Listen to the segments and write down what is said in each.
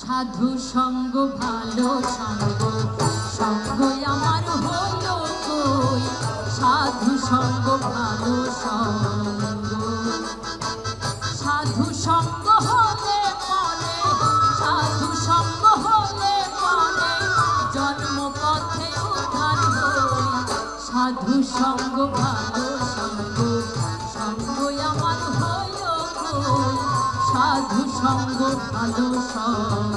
সাধু সঙ্গ ভালো সঙ্গ, সঙ্গই আমার হলো কই, সাধু সঙ্গ ভালো সঙ্গ। সাধু সঙ্গ হলে পরে, সাধু সঙ্গ হলে পরে জন্ম পথে উদ্ধার হই, সাধু সঙ্গ ভালো সঙ্গ, সঙ্গই আমার হলো কই, সাধু সঙ্গ ভালো সঙ্গ।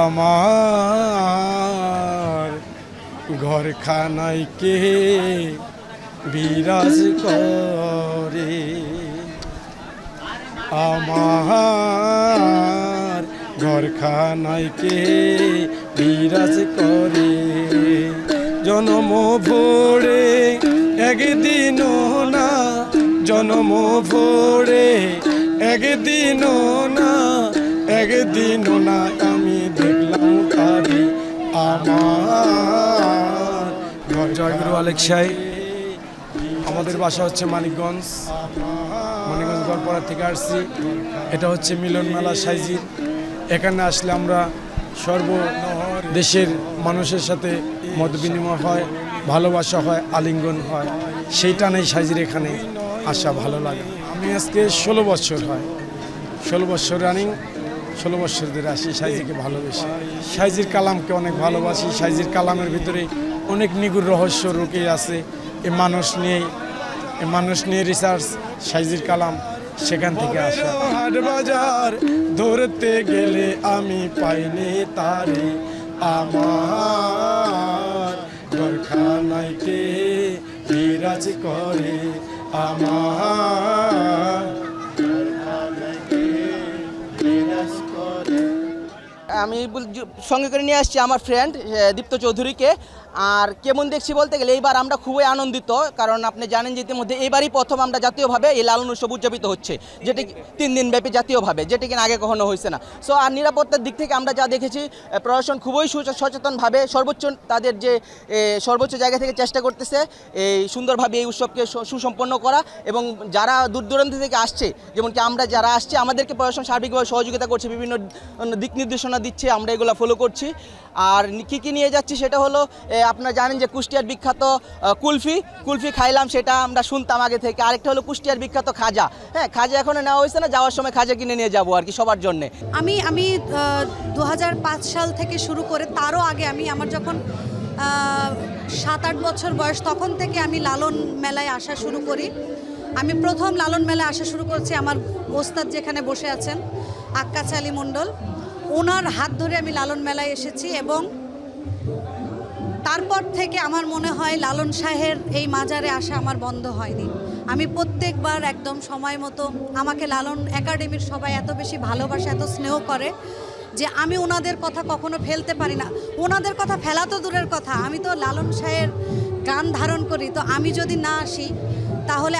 আমার ঘরখানায় কে বিরাজ করে, আমার ঘরখানায় কে বিরাজ করে, জন্ম ভোরে একদিনও না, জন্ম ভোরে একদিনও না, একদিনও না আমি দেখলাম তারি আমার। জয়গুরু আলেক সাই। আমাদের বাসা হচ্ছে মানিকগঞ্জ, মানিকগঞ্জ গড়পাড়া থেকে আসছি। এটা হচ্ছে মিলন মেলা সাইজির। এখানে আসলে আমরা সর্বদেশের মানুষের সাথে মত বিনিময় হয়, ভালোবাসা হয়, আলিঙ্গন হয়। সেইটা নেই সাইজির এখানে আসা ভালো লাগে। আমি আজকে 16 বছর হয়, 16 বছর রানিং, 16 বছর ধরে আসি সাইজিকে ভালোবেসে। সাইজির কালামকে অনেক ভালোবাসি। সাইজির কালামের ভিতরে অনেক নিগুড় রহস্য লুকিয়ে আছে। এই মানুষ নিয়ে রিসার্চ সাইজির কালাম, সেখান থেকে আসা। হাট বাজার ধরতে গেলে আমি পাইনি তারে, আমার ঘরখানায় কে বিরাজ করে, আমার আমি সঙ্গে করে নিয়ে আসছি আমার ফ্রেন্ড দীপ্ত চৌধুরীকে। আর কেমন দেখছি বলতে গেলে এইবার আমরা খুবই আনন্দিত, কারণ আপনি জানেন যে ইতিমধ্যে এইবারই প্রথম আমরা জাতীয়ভাবে এই লালন উৎসব উদযাপিত হচ্ছে, যেটি 3 দিন ব্যাপী জাতীয়ভাবে, যেটি কিনা আগে কখনো হয়েছে না। সো আর নিরাপত্তার দিক থেকে আমরা যা দেখেছি, প্রশাসন খুবই সচেতনভাবে তাদের যে সর্বোচ্চ জায়গা থেকে চেষ্টা করতেছে এই সুন্দরভাবে এই উৎসবকে সুসম্পন্ন করা। এবং যারা দূর দূরান্ত থেকে আসছে, যেমন কি আমরা যারা আসছে, আমাদেরকে প্রশাসন সার্বিকভাবে সহযোগিতা করছে, বিভিন্ন দিক নির্দেশনা দিচ্ছে, আমরা এগুলো ফলো করছি। আর কী নিয়ে যাচ্ছি সেটা হলো, আপনারা জানেন যে কুষ্টিয়ার বিখ্যাত কুলফি খাইলাম, সেটা আমরা শুনতাম আগে থেকে। আরেকটা হলো কুষ্টিয়ার বিখ্যাত খাজা। হ্যাঁ, খাজা এখনো নেওয়া হয়েছে না, যাওয়ার সময় খাজা কিনে নিয়ে যাবো আর কি সবার জন্যে। আমি 2005 সাল থেকে শুরু করে, তারও আগে আমার যখন 7-8 বছর বয়স, তখন থেকে আমি লালন মেলায় আসা শুরু করি। আমি প্রথম লালন মেলায় আসা শুরু করছি আমার ওস্তাদ যেখানে বসে আছেন, আক্কাছ আলী মণ্ডল, ওনার হাত ধরে আমি লালন মেলায় এসেছি। এবং তারপর থেকে আমার মনে হয় লালন শাহের এই মাজারে আসা আমার বন্ধ হয়নি। আমি প্রত্যেকবার একদম সময় মতো, আমাকে লালন একাডেমির সবাই এত বেশি ভালোবাসে, এত স্নেহ করে যে আমি ওনাদের কথা কখনো ফেলতে পারি না। ওনাদের কথা ফেলা তো দূরের কথা, আমি তো লালন শাহের গান ধারণ করি, তো আমি যদি না আসি তাহলে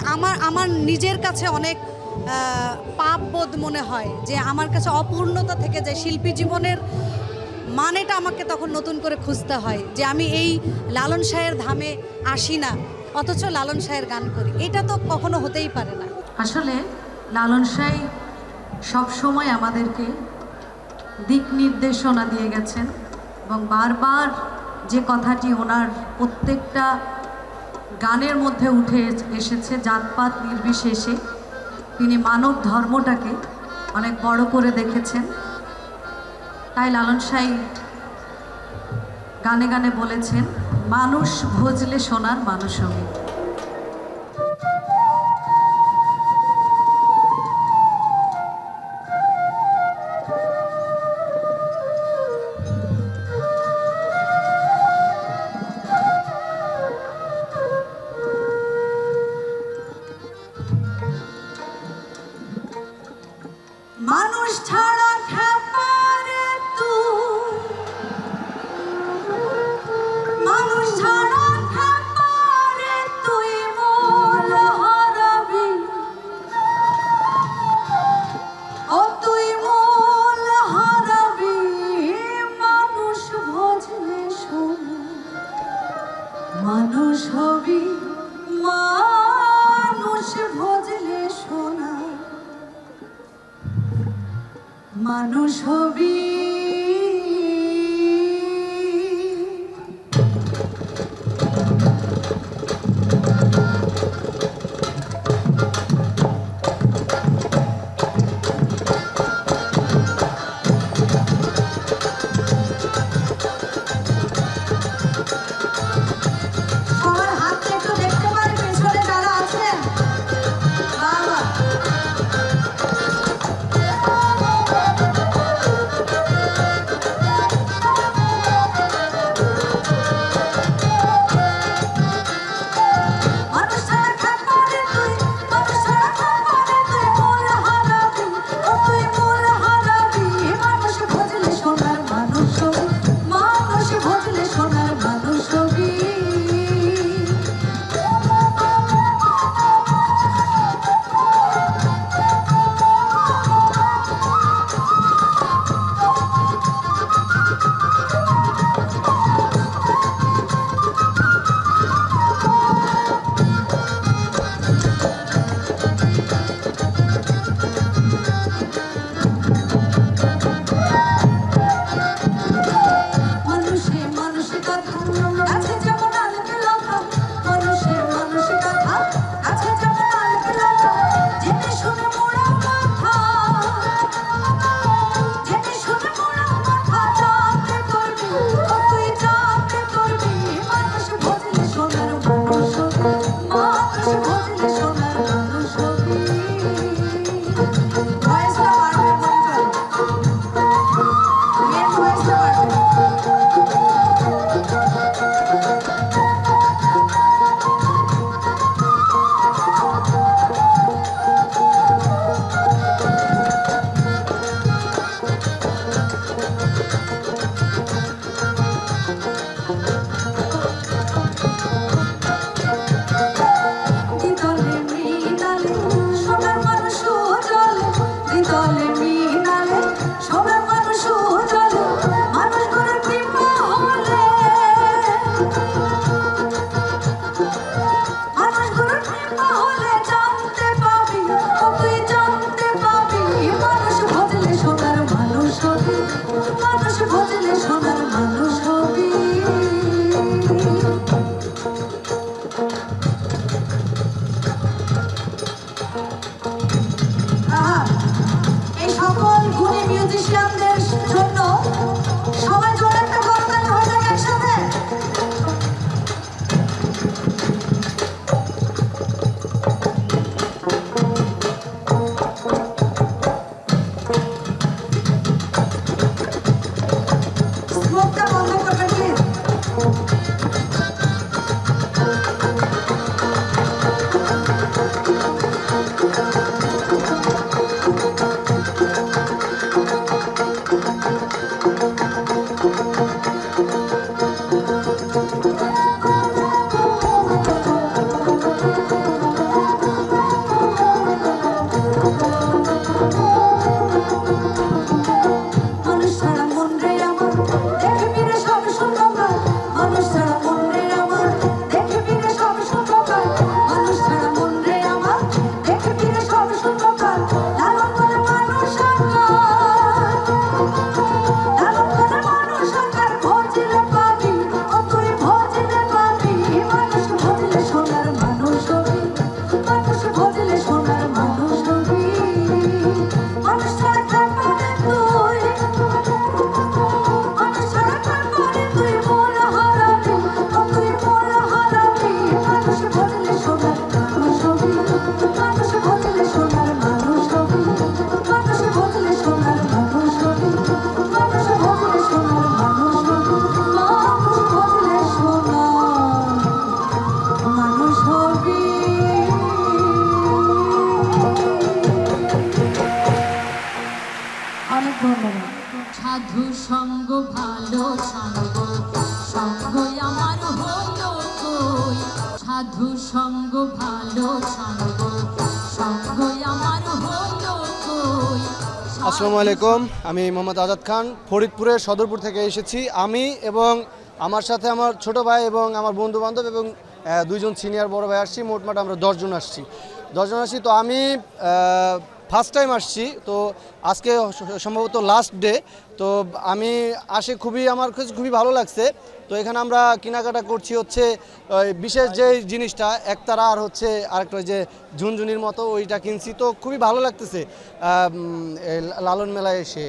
আমার নিজের কাছে অনেক পাপবোধ মনে হয়, যে আমার কাছে অপূর্ণতা থেকে যায়। শিল্পী জীবনের মানেটা আমাকে তখন নতুন করে খুঁজতে হয়, যে আমি এই লালন শাহের ধামে আসি না, অথচ লালন শাহের গান করি। এটা তো কখনো হতেই পারে না। আসলে লালন শাহ সবসময় আমাদেরকে দিক নির্দেশনা দিয়ে গেছেন, এবং বারবার যে কথাটি ওনার প্রত্যেকটা গানের মধ্যে উঠে এসেছে, জাতপাত নির্বিশেষে তিনি মানব ধর্মটাকে অনেক বড় করে দেখেছেন। তাই লালন শাহ গানে গানে বলেছেন, মানুষ ভজলে সোনার মানুষ আমি। মানুষ ছাড়া খেপারে তুই, মানুষ ছাড়া খেপারে তুই মোল হারাবি, ও তুই মোল হারাবি। মানুষ ভজলে শোনা, মানুষ হবি, মানুষ ভজলে শোনা, মানুষ হবি। সবার হাতটা একটু দেখতে পারি পেছনে যারা আছেন। বাবা সাধু সঙ্গ ভালো সঙ্গ সঙ্গই আমার হলো কই সাধু সঙ্গ ভালো সঙ্গ সঙ্গই আমার হলো কই আসসালামু আলাইকুম, আমি মোহাম্মদ আজাদ খান ফরিদপুরের সদরপুর থেকে এসেছি। আমি এবং আমার সাথে আমার ছোট ভাই এবং আমার বন্ধু বান্ধব এবং দুইজন সিনিয়র বড় ভাই আসছি। মোটমাট আমরা 10 জন আসছি। তো আমি ফার্স্ট টাইম আসছি, তো আজকে সম্ভবত লাস্ট ডে। তো আমি আমার কাছে খুবই ভালো লাগছে। তো এখানে আমরা কেনাকাটা করছি হচ্ছে বিশেষ যে জিনিসটা একতারা আর হচ্ছে আরেকটা যে ঝুনঝুনির মতো ওইটা কিনছি। তো খুবই ভালো লাগতেছে লালন মেলায় এসে।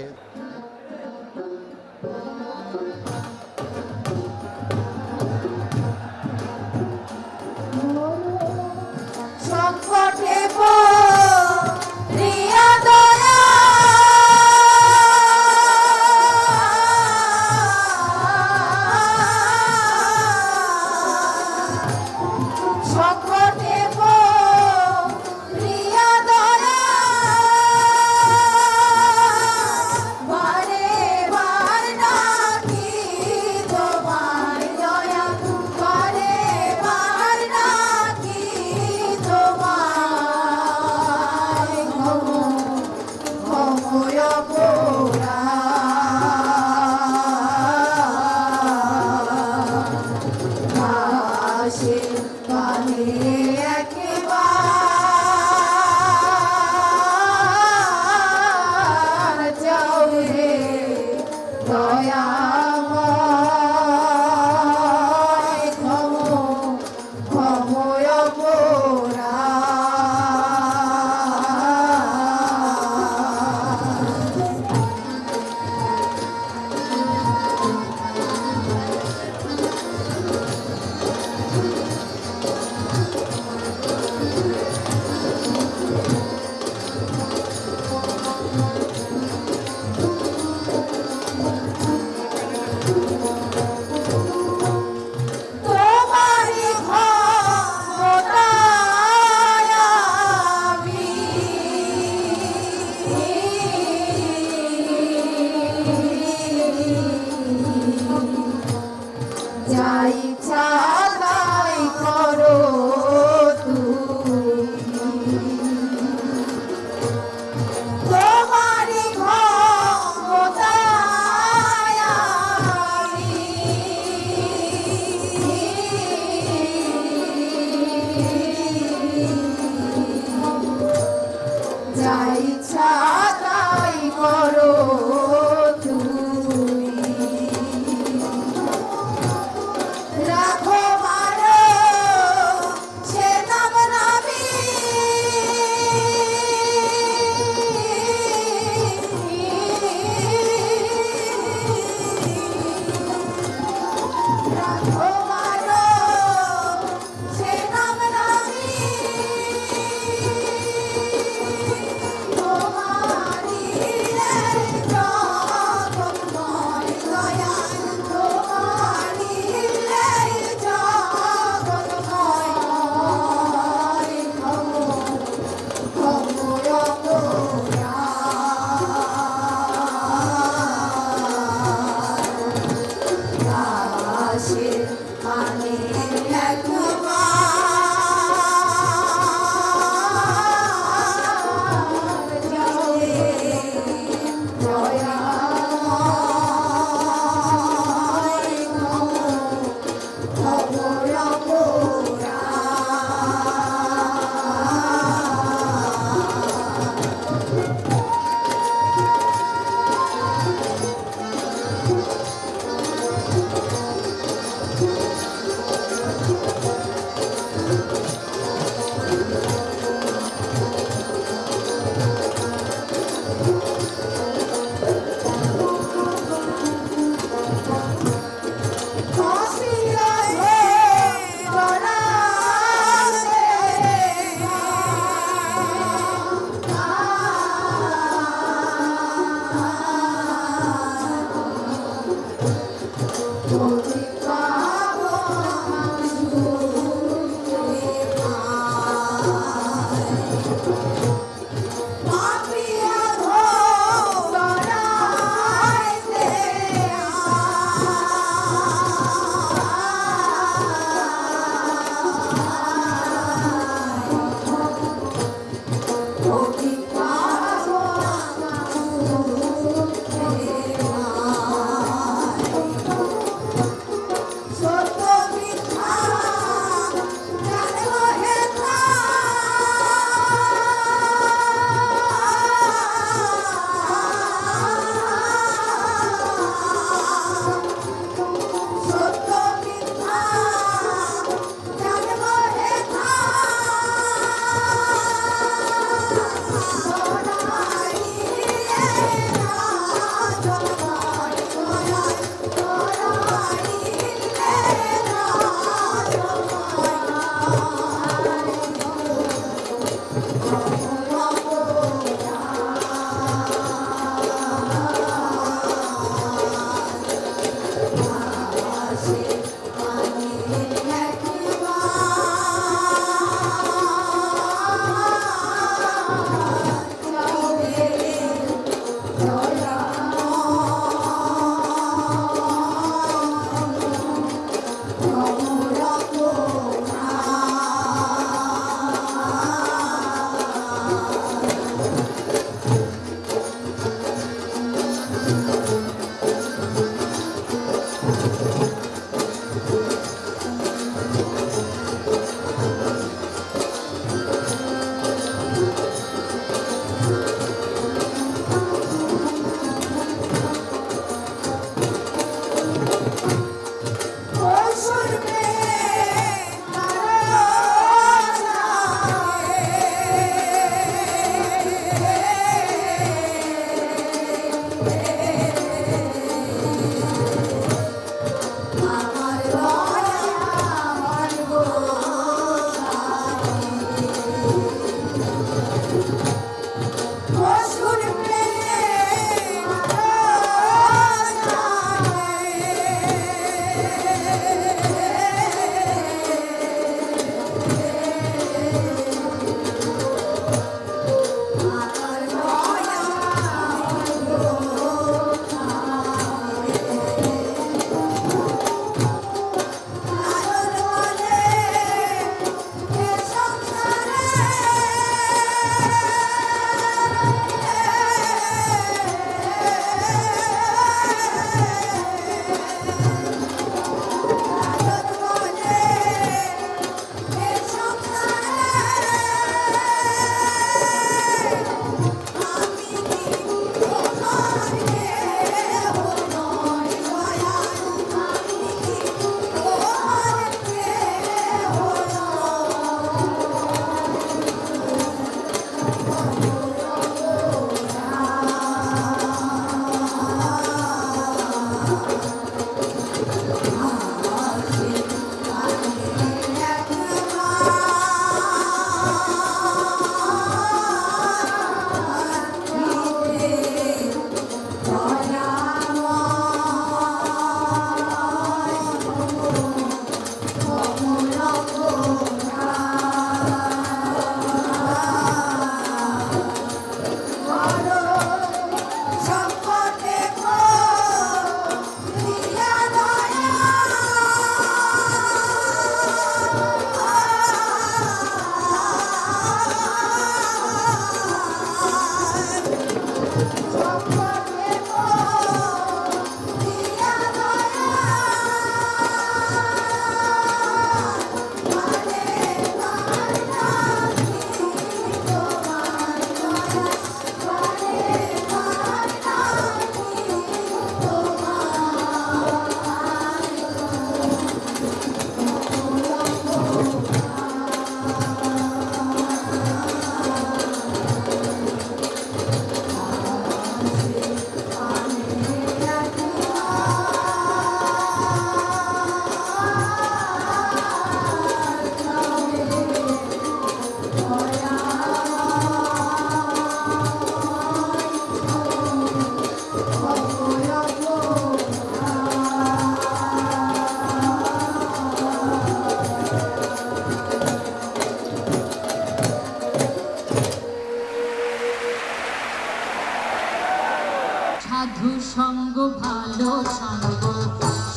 সাধু সঙ্গ ভালো সঙ্গ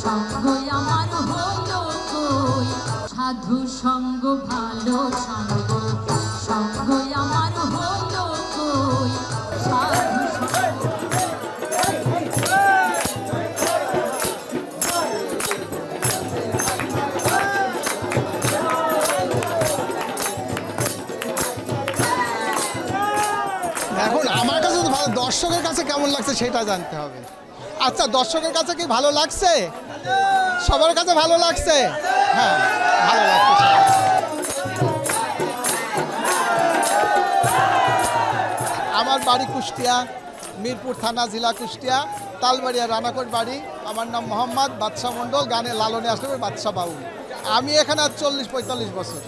সঙ্গই আমার হলো কই, সাধু সঙ্গ ভালো সঙ্গ সঙ্গই আমার হলো এখন আমার কাছে তো ভালো, দর্শকের কাছে কেমন লাগছে সেটা জানতে হবে। আচ্ছা, দর্শকের কাছে কি ভালো লাগছে? সবার কাছে ভালো লাগছে? হ্যাঁ, ভালো লাগছে। আমার বাড়ি কুষ্টিয়া, মিরপুর থানা, জেলা কুষ্টিয়া, তালবাড়িয়া, রানাকোট বাড়ি। আমার নাম মোহাম্মদ বাদশাহ মণ্ডল, গানে লালনে আসলে বাদশাহ বাউল। আমি এখানে আজ 40-45 বছর।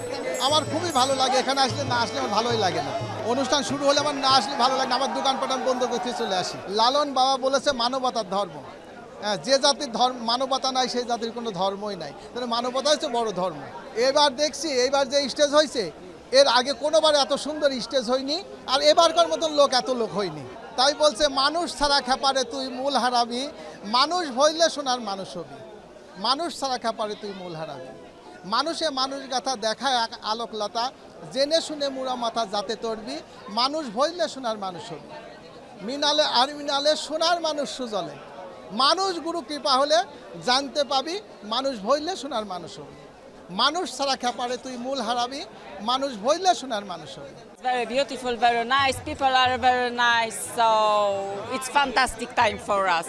আমার খুবই ভালো লাগে এখানে আসলে, না আসলে আমার ভালোই লাগে না। অনুষ্ঠান শুরু হলে আমার না আসলে ভালো লাগে না, আমার দোকানপাট আমি বন্ধ করতে চলে আসি। লালন বাবা বলেছে মানবতার ধর্ম। হ্যাঁ, যে জাতির ধর্ম মানবতা নাই সেই জাতির কোনো ধর্মই নাই, তাহলে মানবতা হচ্ছে বড় ধর্ম। এবার দেখছি এইবার যে স্টেজ হয়েছে, এর আগে কোনোবার এত সুন্দর স্টেজ হয়নি, আর এবারকার মতন লোক এত লোক হয়নি। তাই বলছে মানুষ ছাড়া খেপারে তুই মূল হারাবি, মানুষ হইলে সোনার মানুষ হবি। মানুষ ছাড়া খেপারে তুই মূল হারাবি। মানুষে মানুষ গাথা দেখায় আলোকলতা, জেনে শুনে মুড়া মাথা যাতে তরবি, মানুষ ভইলে সোনার মানুষ হবি। মিনালে আর মিনালে সোনার মানুষ সুজলে, মানুষ গুরু কৃপা হলে জানতে পাবি, মানুষ ভইলে সোনার মানুষ হবি। মানুষ ছাড়া খেপারে তুই মূল হারাবি, মানুষ ভইলে সোনার মানুষ হবি। Very beautiful, very nice. People are very nice, so it's fantastic time for us.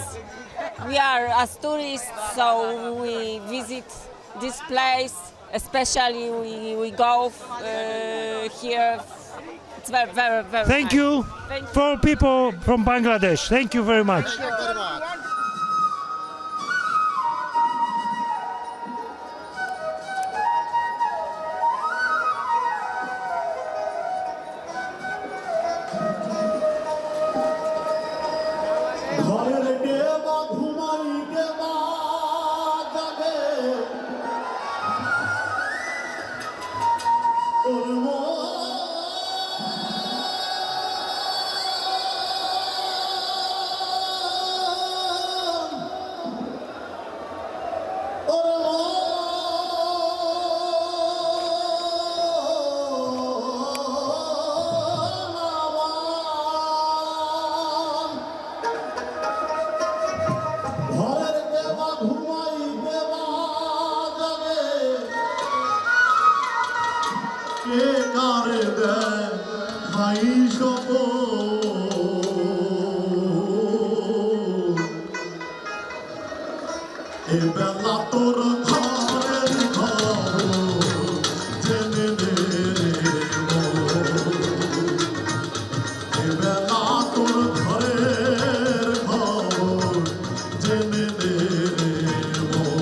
We are as tourists, so we visit this place. Especially we go here. It's very, very, very. Thank nice. you Thank you. for people from Bangladesh. Thank you very much. এবেলা তোর ঘরের ঘর জেনে নে রে মন। এবেলা তোর ঘরের ঘর জেনে নে রে মন।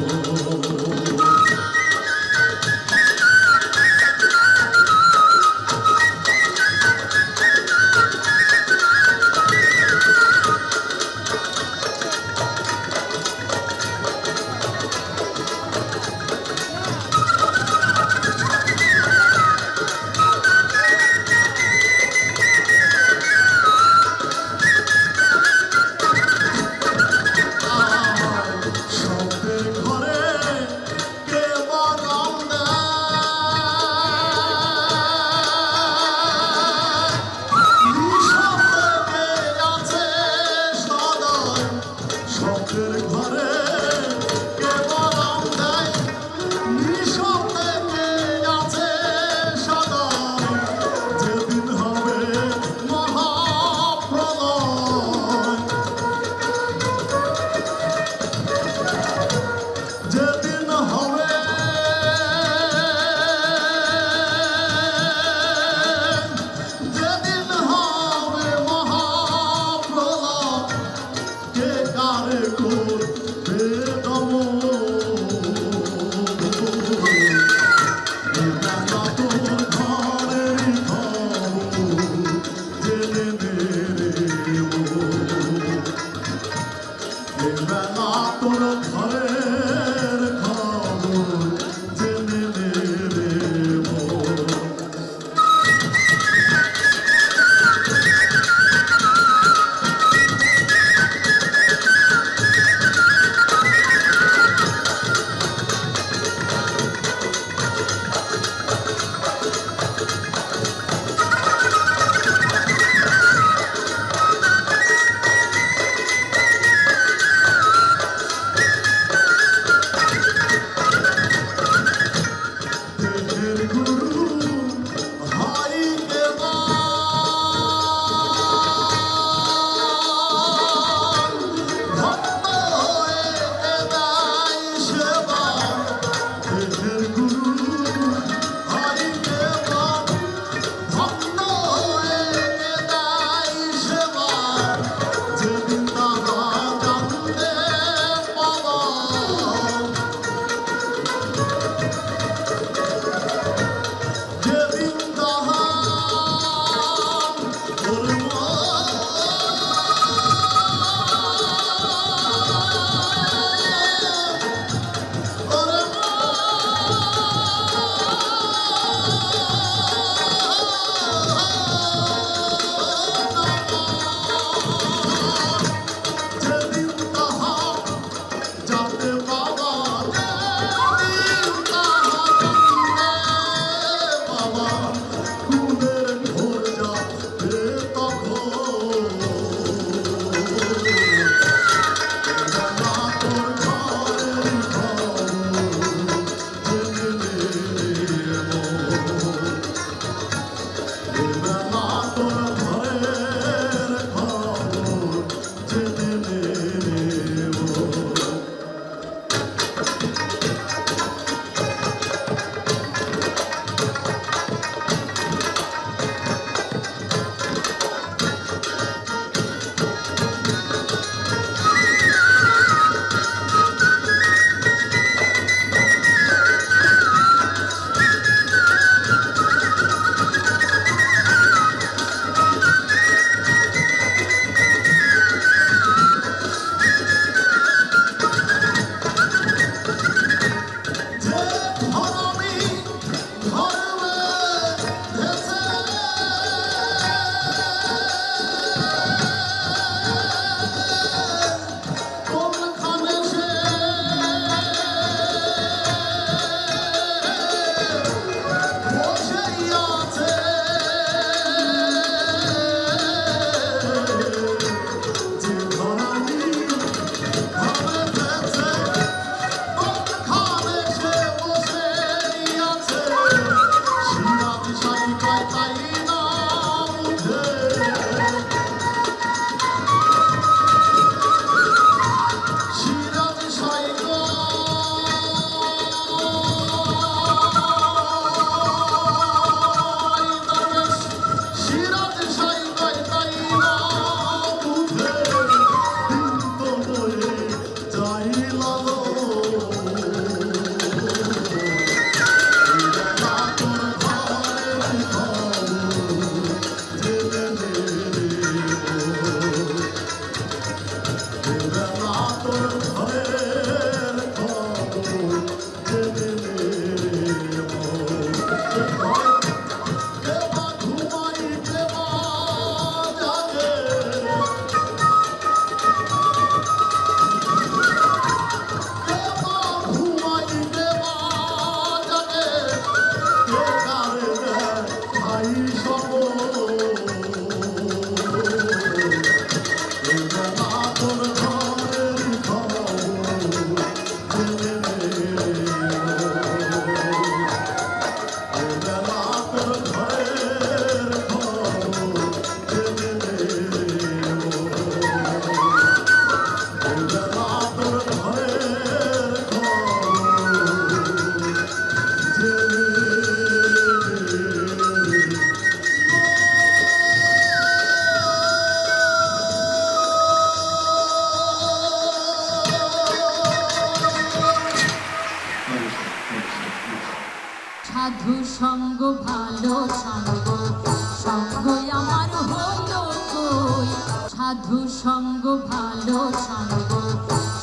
সাধু সঙ্গ ভালো সঙ্গ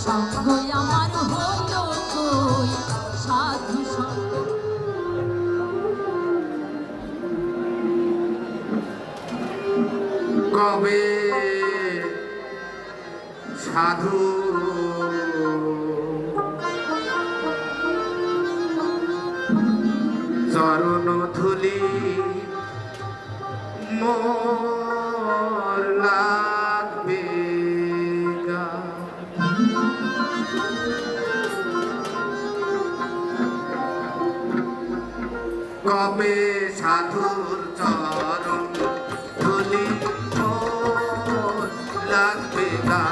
সঙ্গই আমার হলো কই সাধু সঙ্গ কবে সাধু চরণ ধুলি মোর লাগবে গা। কবে সাধুর চরণ ধুলি মোর লাগবে গা।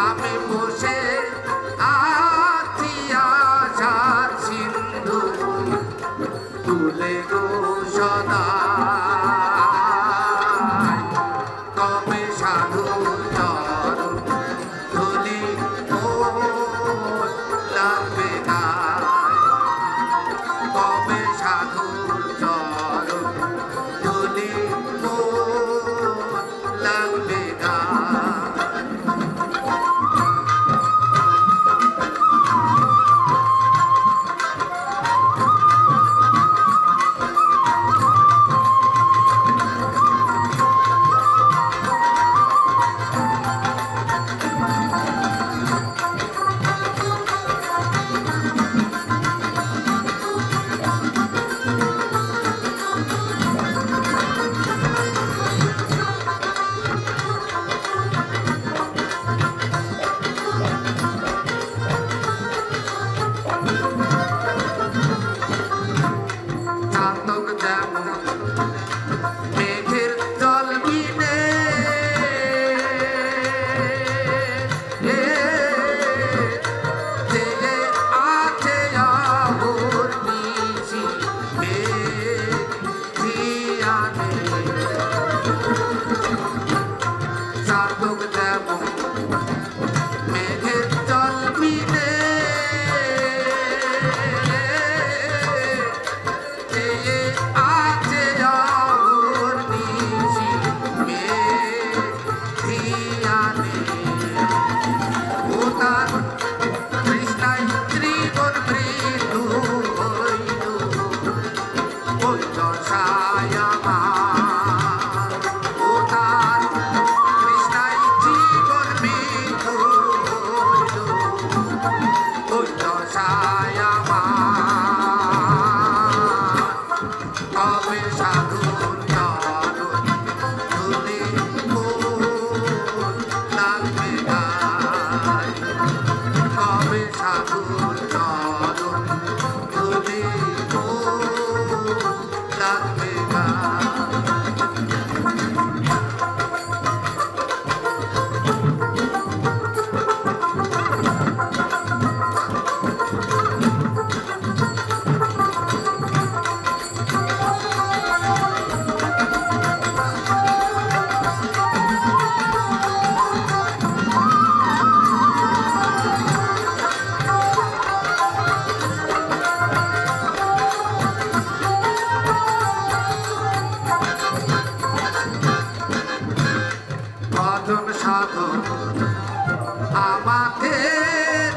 আমি বসে আছি আশার সিন্ধু তুলে গো সদা। কবে সাধুর চরণ ধুলি মোর লাগবে গা। কবে সাধুর চরণ ধুলি মোর লাগবে গা। চাতক যেমন মেঘের জল বিনে জেগে আছে আবর নিশি মেঘিয়ানে। চাতক যেমন মেঘের জল বিনে আছে আবর নিশি মেঘিয়ানে। ও তার তৃষ্ণায় ত্রিগুণ মৃত্যু হইল ওই দশায় আমার। ও তার তৃষ্ণায় ত্রিগুণ মৃত্যু হইল ওই দশায় আমার। কবে সাধুর চরণ ধুলি মোর লাগবে গায়। কবে সাধুর চরণ ধুলি মোর লাগবে গায়। ভজন সাধন আমাদের